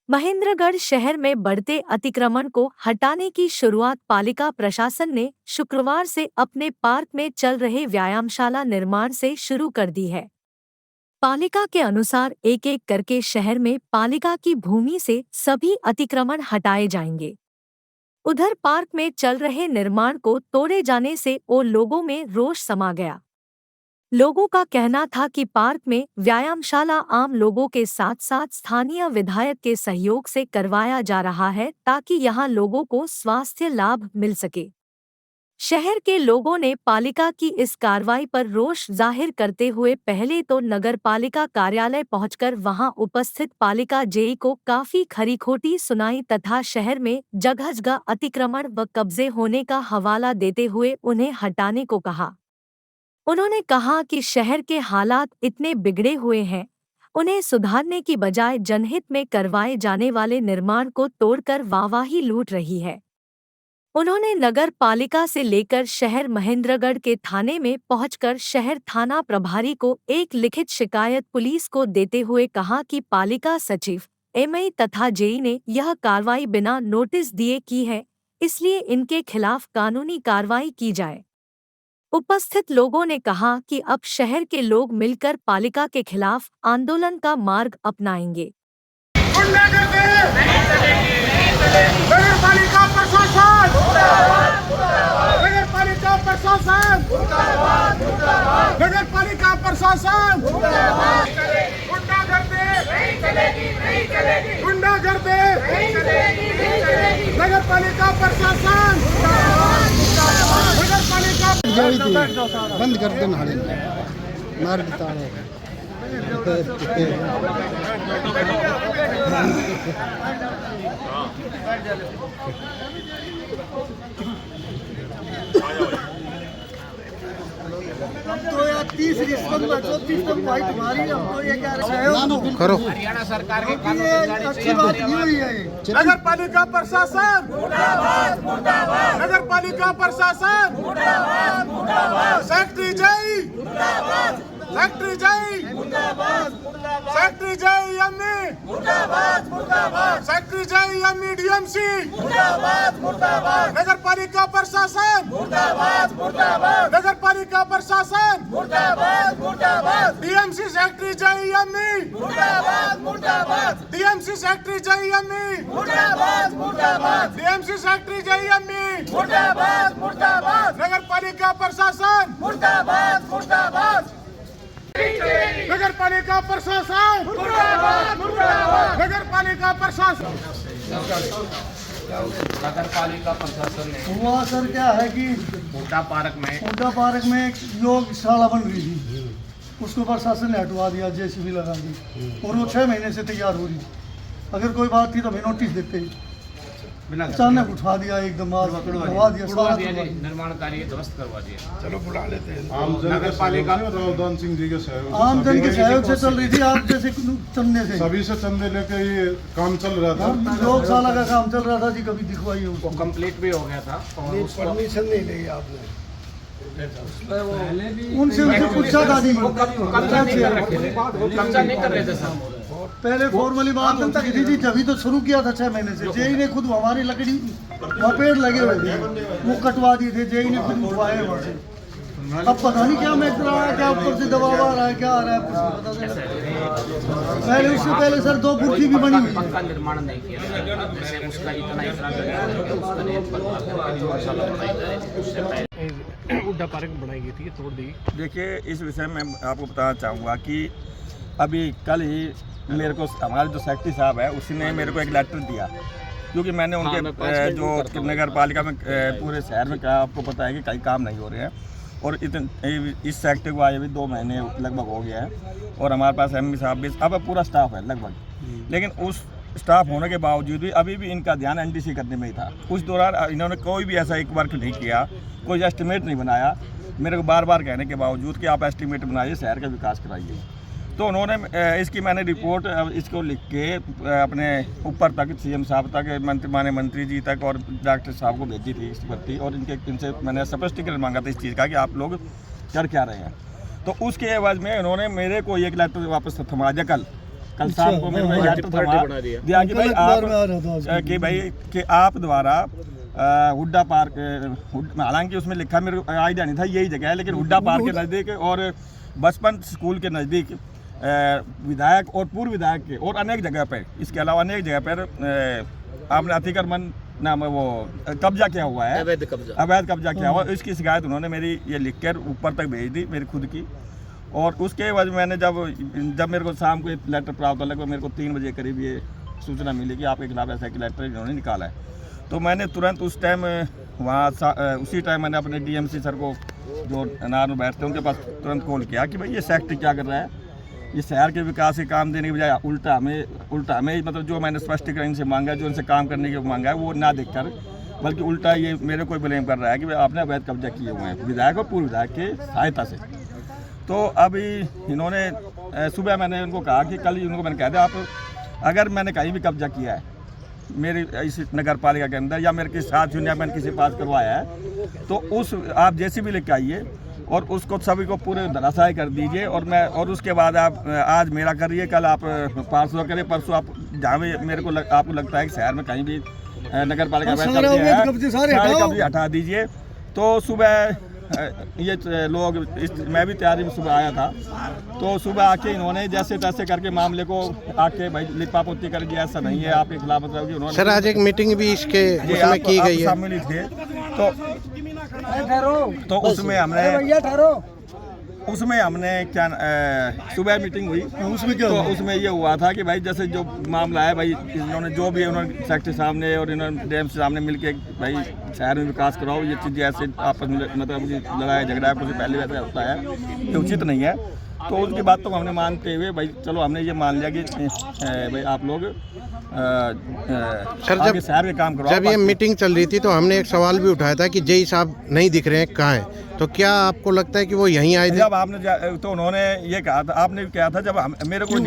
महेंद्रगढ़ शहर में बढ़ते अतिक्रमण को हटाने की शुरुआत पालिका प्रशासन ने शुक्रवार से अपने पार्क में चल रहे व्यायामशाला निर्माण से शुरू कर दी है। पालिका के अनुसार एक एक करके शहर में पालिका की भूमि से सभी अतिक्रमण हटाए जाएंगे। उधर पार्क में चल रहे निर्माण को तोड़े जाने से लोगों में रोष समा गया। लोगों का कहना था कि पार्क में व्यायामशाला आम लोगों के साथ साथ स्थानीय विधायक के सहयोग से करवाया जा रहा है ताकि यहां लोगों को स्वास्थ्य लाभ मिल सके। शहर के लोगों ने पालिका की इस कार्रवाई पर रोष जाहिर करते हुए पहले तो नगर पालिका कार्यालय पहुंचकर वहां उपस्थित पालिका जेई को काफी खरी-खोटी सुनाई तथा शहर में जगह-जगह अतिक्रमण व कब्जे होने का हवाला देते हुए उन्हें हटाने को कहा। उन्होंने कहा कि शहर के हालात इतने बिगड़े हुए हैं, उन्हें सुधारने की बजाय जनहित में करवाए जाने वाले निर्माण को तोड़कर वाहवाही लूट रही है। उन्होंने नगर पालिका से लेकर शहर महेंद्रगढ़ के थाने में पहुंचकर शहर थाना प्रभारी को एक लिखित शिकायत पुलिस को देते हुए कहा कि पालिका सचिव एमई तथा जेई ने यह कार्रवाई बिना नोटिस दिए की है, इसलिए इनके खिलाफ कानूनी कार्रवाई की जाए। उपस्थित लोगों ने कहा कि अब शहर के लोग मिलकर पालिका के खिलाफ आंदोलन का मार्ग अपनाएंगे। नगरपालिका प्रशासन नगरपालिका प्रशासन नगरपालिका प्रशासन गुंडागर्दी गुंडागर्दी नगरपालिका प्रशासन नगरपालिका बंद कर दो नाले मार देता है। तो यार तीसरी स्तंभ चौथी स्तंभ भाई तुम्हारी हम तो ये कह रहे हैं करो हरियाणा सरकार के ये अच्छी बात नहीं हुई है ये। नगरपालिका प्रशासन मुर्दाबाद मुर्दाबाद नगरपालिका प्रशासन मुर्दाबाद मुर्दाबाद सेक्रेटरी जय मुर्दाबाद सेक्रेटरी जय मुर्दाबाद सेक्रेटरी जय एमई मुर्दाबाद मुर्दाबाद सेक्रेटरी जय एमई डीएमसी मुर्दाबाद मुर्दाबाद नगरपालिका प्रशासन मुर्दाबाद मुर्दाबाद नगरपालिका प्रशासन मुर्दाबाद मुर्दाबाद डीएमसी सेक्रेटरी जय एमई मुर्दाबाद मुर्दाबाद डीएमसी सेक्रेटरी जय एमई मुर्दाबाद मुर्दाबाद डीएमसी सेक्रेटरी जय एमई मुर्दाबाद मुर्दाबाद नगरपालिका प्रशासन मुर्दाबाद मुर्दाबाद नगरपालिका प्रशासन मुर्दाबाद मुर्दाबाद नगरपालिका प्रशासन नगरपालिका प्रशासन ने हुआ सर क्या है कि कोटा पार्क में एक योगशाला बन रही थी, उसको प्रशासन ने हटवा दिया, जेसीबी लगा दी और वो 6 महीने से तैयार हो रही। अगर कोई बात थी तो हमें नोटिस देते, अचानक उठा दिया, एकदम करवा दिया, निर्माण कार्य ध्वस्त करवा दिया। चलो बुला लेते हैं। नगर पालिका रावदान सिंह जी के सहयोग आम जन के सहयोग से चल रही थी, आप जैसे चंदे से सभी से चंदे लेके ये काम चल रहा था। योगशाला का काम चल रहा था जी, कभी दिखवाइए वो उसको। कंप्लीट भी हो गया था और उसको परमिशन नहीं ली आपने। उनसे पूछा था जी, कब्जा नहीं कर रखे थे, कब्जा नहीं कर रहे थे सर। पहले फॉर्मली बात की थी जी, तभी तो शुरू किया था 6 महीने से। जेई ने खुद हमारी लकड़ी वहाँ पेड़ लगे हुए थे, वो कटवा दिए थे, जेई ने खुद उठवाए वहाँ से। अब पता नहीं क्या मैटर रहा है, क्या ऊपर से दबाव आ रहा है, क्या आ रहा है, कुछ नहीं पता चला। पहले उससे पहले सर 2 गुर्जी भी बनी हुई है। पक्का निर्माण नहीं किया जैसे उसका इतना तो उसका रेट बनवा करके योगशाला बनाई जाए, उससे पहले उड्डा पार्क बनाई गई थी, तोड़ दी। देखिए, इस विषय में आपको बताना चाहूँगा कि अभी कल ही मेरे को हमारे जो सेक्रेटरी साहब है उसने मेरे को एक लेटर दिया, क्योंकि मैंने उनके जो नगर पालिका में पूरे शहर में क्या आपको पता है कि कई काम नहीं हो रहे हैं और इस सेक्रेटरी को आए भी 2 महीने लगभग हो गया है और हमारे पास एमई साहब भी, अब पूरा स्टाफ है लगभग, लेकिन उस स्टाफ होने के बावजूद भी अभी भी इनका ध्यान एनडीसी करने में ही था। उस दौरान इन्होंने कोई भी ऐसा एक वर्क नहीं किया, कोई एस्टिमेट नहीं बनाया। मेरे को बार बार कहने के बावजूद कि आप एस्टिमेट बनाइए, शहर का विकास कराइए। तो उन्होंने इसकी मैंने रिपोर्ट इसको लिख के अपने ऊपर तक सीएम साहब तक, माननीय मंत्री जी तक और डॉक्टर साहब को भेजी थी इसकी प्रति, और इनसे मैंने स्पष्टीकरण मांगा था इस चीज़ का कि आप लोग कर क्या रहे हैं। तो उसके एवज में उन्होंने मेरे को एक लेटर वापस थमा दिया कल कल शाम को मेरे को एक लेटर बना दिया दिया कि भाई गलत बार में आ रहा था उसको। कि आप द्वारा हुड्डा पार्क, हालांकि उसमें लिखा मेरे को आइडिया नहीं था यही जगह है, लेकिन हुड्डा पार्क के नज़दीक और बचपन स्कूल के नज़दीक विधायक और पूर्व विधायक के और अनेक जगह पर, इसके अलावा अनेक जगह पर आपने अतिक्रमण नाम वो कब्जा किया हुआ है, अवैध कब्जा किया हुआ। इसकी शिकायत उन्होंने मेरी ये लिख कर ऊपर तक भेज दी मेरी खुद की। और उसके बाद मैंने जब मेरे को शाम को एक लेटर प्राप्त हुआ, लगभग मेरे को 3 बजे करीब ये सूचना मिली कि आपके खिलाफ ऐसा एक लेटर इन्होंने निकाला है, तो मैंने तुरंत उस टाइम वहाँ उसी टाइम मैंने अपने DMC सर को जो अनार में बैठते हैं उनके पास तुरंत कॉल किया कि भाई ये सेक्रेटरी क्या कर रहा है, ये शहर के विकास के काम देने के बजाय उल्टा हमें मतलब जो मैंने स्पष्टीकरण इनसे मांगा, जो इनसे काम करने के मांगा है वो ना देखकर, बल्कि उल्टा ये मेरे को ब्लेम कर रहा है कि भाई आपने अवैध कब्जा किए हुए हैं विधायक और पूर्व विधायक की सहायता से। तो अभी इन्होंने सुबह मैंने उनको कहा कि कल उनको मैंने कह दिया, आप अगर मैंने कहीं भी कब्जा किया है मेरी इस नगर पालिका के अंदर या मेरे किसी साथियों ने मैंने किसी पास करवाया है, तो उस आप जैसे भी लेके आइए और उसको सभी को पूरे धराशायी कर दीजिए। और उसके बाद आप आज मेरा करिए, कल आप परसों करिए, परसों आप जहाँ भी मेरे को आपको लगता है कि शहर में कहीं भी नगर पालिका सारे कब्जे हटा दीजिए। तो सुबह ये लोग मैं भी तैयारी में सुबह आया था, तो सुबह आके इन्होंने जैसे तैसे करके मामले को आके भाई लिपापोती कर दिया, ऐसा नहीं है आपके खिलाफ मतलब कि उन्होंने। सर आज एक मीटिंग भी इसके उसमें की गई है, सम्मिलित थे, तो उसमें हमने क्या सुबह मीटिंग हुई, उसमें क्या तो उसमें ये हुआ था कि भाई जैसे जो मामला है भाई इन्होंने जो भी उन्होंने सेक्रेटरी साहब ने और इन्होंने DMC साहब ने मिलके भाई शहर में विकास कराओ, ये चीज़ें ऐसे आपस में मतलब लड़ाई झगड़ा कुछ पहले वैसे होता है, ये उचित नहीं है। तो उसके बाद तो हमने मानते हुए भाई चलो हमने ये मान लिया कि भाई आप लोग सर जब शहर के काम करवाओ। जब ये मीटिंग चल रही थी तो हमने एक सवाल भी उठाया था कि जेई साहब नहीं दिख रहे हैं, कहाँ हैं, तो क्या आपको लगता है कि वो यहीं आए थे? जब आपने तो उन्होंने ये कहा था, आपने भी कहा था जब मेरे को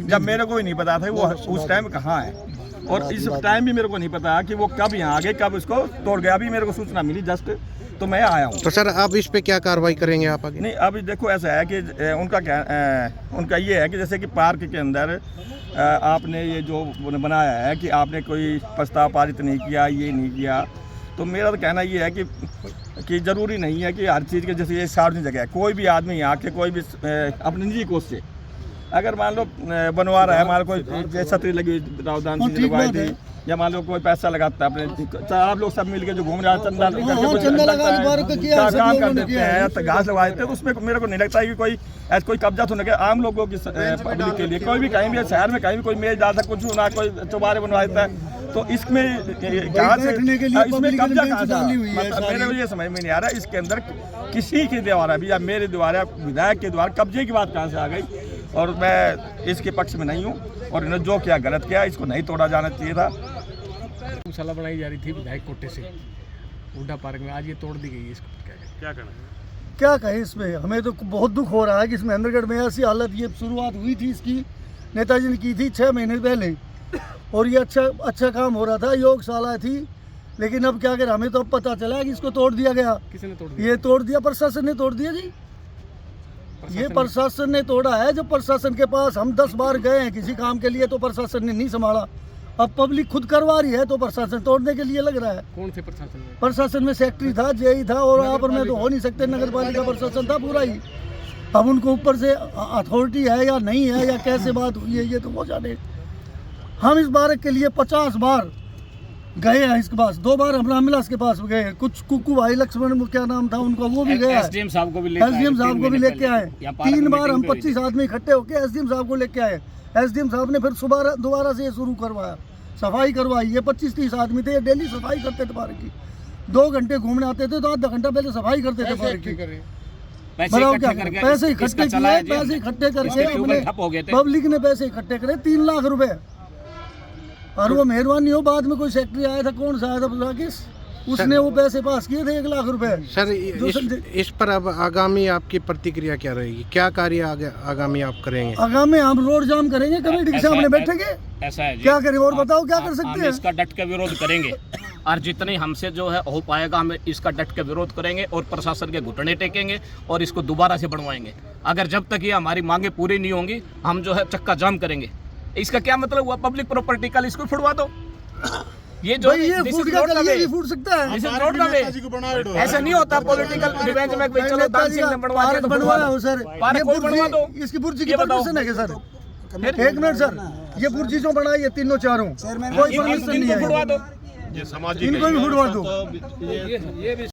जब मेरे को ही नहीं पता था वो उस टाइम कहाँ है, और इस टाइम भी मेरे को नहीं पता कि वो कब यहाँ आ गए, कब उसको तोड़ गया। अभी मेरे को सूचना मिली जस्ट, तो मैं आया हूँ। तो सर अब इस पे क्या कार्रवाई करेंगे आप आगे? नहीं अभी देखो ऐसा है कि उनका ये है कि जैसे कि पार्क के अंदर आपने ये जो बनाया है कि आपने कोई प्रस्ताव पारित नहीं किया, ये नहीं किया, तो मेरा तो कहना ये है कि ज़रूरी नहीं है कि हर चीज़ के जैसे ये सार्वजनिक जगह है, कोई भी आदमी यहाँ के कोई भी अपनी निजी कोष से अगर मान लो बनवा रहा है, हमारा कोई छतरी लगी रावदान से लगवाई थी, या मान लो कोई पैसा लगाता है अपने, आप लोग सब मिलके जो घूम रहे हैं चंदा काम कर देते हैं, तो घास लगा देते हैं, तो उसमें मेरे को नहीं लगता है कि कोई कब्जा तो नहीं, आम लोगों की पब्लिक के लिए कोई भी कहीं भी शहर में कहीं भी कोई मेज डालता कुछ ना, कोई चौबारे बनवा देता है, तो इसमें कहाँ से इसमें कब्जा कहाँ से, मेरे को ये समझ में नहीं आ रहा इसके अंदर किसी के द्वारा भी या मेरे द्वारा विधायक के द्वारा कब्जे की बात कहाँ से आ गई। और मैं इसके पक्ष में नहीं हूँ, और इन्होंने जो किया गलत किया, इसको नहीं तोड़ा जाना चाहिए था। गौशाला बनाई जा रही थी विधायक कोटे से हुड्डा पार्क में, आज ये तोड़ दी गई है, इसको क्या कहना है? क्या कहें इसमें, हमें तो बहुत दुख हो रहा है कि इसमें महेंद्रगढ़ में ऐसी हालत, ये शुरुआत हुई थी इसकी नेताजी ने की थी 6 महीने पहले, और ये अच्छा काम हो रहा था, योगशाला थी, लेकिन अब क्या करें, हमें तो अब पता चला कि इसको तोड़ दिया गया। किसने तोड़ दिया? ये तोड़ दिया, प्रशासन ने तोड़ दिया जी, ये प्रशासन ने तोड़ा है। जब प्रशासन के पास हम 10 बार गए हैं किसी काम के लिए, तो प्रशासन ने नहीं संभाला, अब पब्लिक खुद करवा रही है, तो प्रशासन तोड़ने के लिए लग रहा है। कौन से प्रशासन में? प्रशासन में सेक्रेटरी था, जेई था, और यहाँ पर मैं तो हो नहीं सकते, नगर पालिका प्रशासन था पूरा ही। अब उनको ऊपर से अथॉरिटी है या नहीं है, या कैसे बात हुई है, ये तो वो जाने। हम इस बारक के लिए 50 बार गए हैं इसके पास, 2 बार हम रामविलास के पास गए हैं, कुछ कुकू भाई लक्ष्मण क्या नाम था उनका, वो भी गया है, SDM साहब को भी लेके आए 3 बार हम 25 आदमी इकट्ठे होकर SDM साहब को लेके आए। SDM साहब ने फिर सुबह दोबारा से ये शुरू करवाया, सफाई करवाई। ये 25-30 आदमी थे, ये डेली सफाई करते थे पार्क की, 2 घंटे घूमने आते थे, तो आधा घंटा पहले सफाई करते थे पार्क की। बताओ क्या करें, पैसे इकट्ठे किए, पैसे इकट्ठे करके अपने पब्लिक ने पैसे इकट्ठे करे 3 लाख रुपए, और वो मेहरबानी हो बाद में कोई सेक्रेटरी आया था, कौन सा आया था राकेश, उसने वो पैसे पास किए थे 1 लाख रुपए। सर इस पर अब आगामी आपकी प्रतिक्रिया क्या रहेगी, क्या कार्य आगामी आप करेंगे? आगामी हम रोड जाम करेंगे, कमेटी के सामने बैठेंगे, ऐसा है क्या करें और बताओ क्या कर सकते हैं? इसका डट के विरोध करेंगे। और जितने हमसे जो है हो पाएगा हम इसका डट के विरोध करेंगे और प्रशासन के घुटने टेकेंगे और इसको दोबारा से बनवाएंगे। अगर जब तक ये हमारी मांगे पूरी नहीं होंगी हम जो है चक्का जाम करेंगे। इसका क्या मतलब हुआ? पब्लिक प्रॉपर्टी कल इसको फुड़वा दो। ये जो भाई ये फूट का कल ये भी फूट सकता है। ऐसा नहीं होता पॉलिटिकल रिवेंज में कोई चलो दान सिंह ने बनवा दिया तो बनवाया हो सर, पार्क कोई बनवा दो। इसकी पुर्जी की ये बताओ। परमिशन है क्या सर? एक मिनट सर, ये पुर्जी जो बनाई है तीनों चारों कोई परमिशन नहीं इनको है, फुड़वा दो। इनको भी फुटवा दो।